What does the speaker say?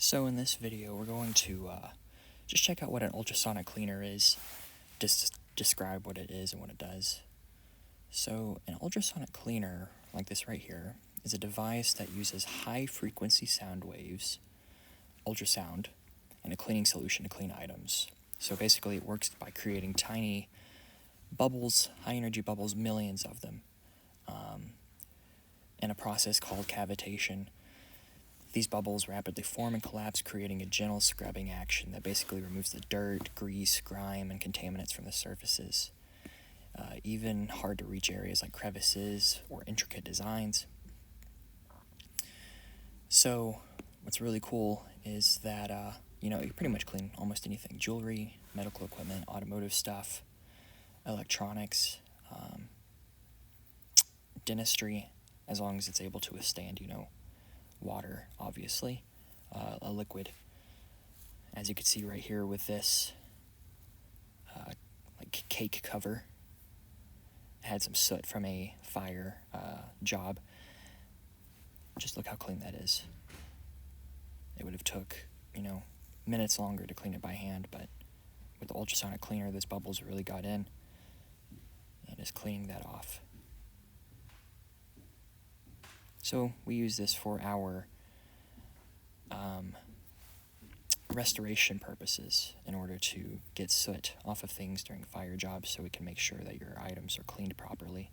So in this video, we're going to just check out what an ultrasonic cleaner is, just describe what it is and what it does. So an ultrasonic cleaner, like this right here, is a device that uses high-frequency sound waves, ultrasound, and a cleaning solution to clean items. So basically it works by creating tiny bubbles, high-energy bubbles, millions of them, in a process called cavitation. These bubbles rapidly form and collapse, creating a gentle scrubbing action that basically removes the dirt, grease, grime, and contaminants from the surfaces. Even hard-to-reach areas like crevices or intricate designs. So what's really cool is that, you can pretty much clean almost anything. Jewelry, medical equipment, automotive stuff, electronics, dentistry, as long as it's able to withstand, water, obviously, a liquid. As you can see right here with this like cake cover, it had some soot from a fire job. Just look how clean that is. It would have took, minutes longer to clean it by hand, but with the ultrasonic cleaner, those bubbles really got in and is cleaning that off. So we use this for our restoration purposes in order to get soot off of things during fire jobs so we can make sure that your items are cleaned properly.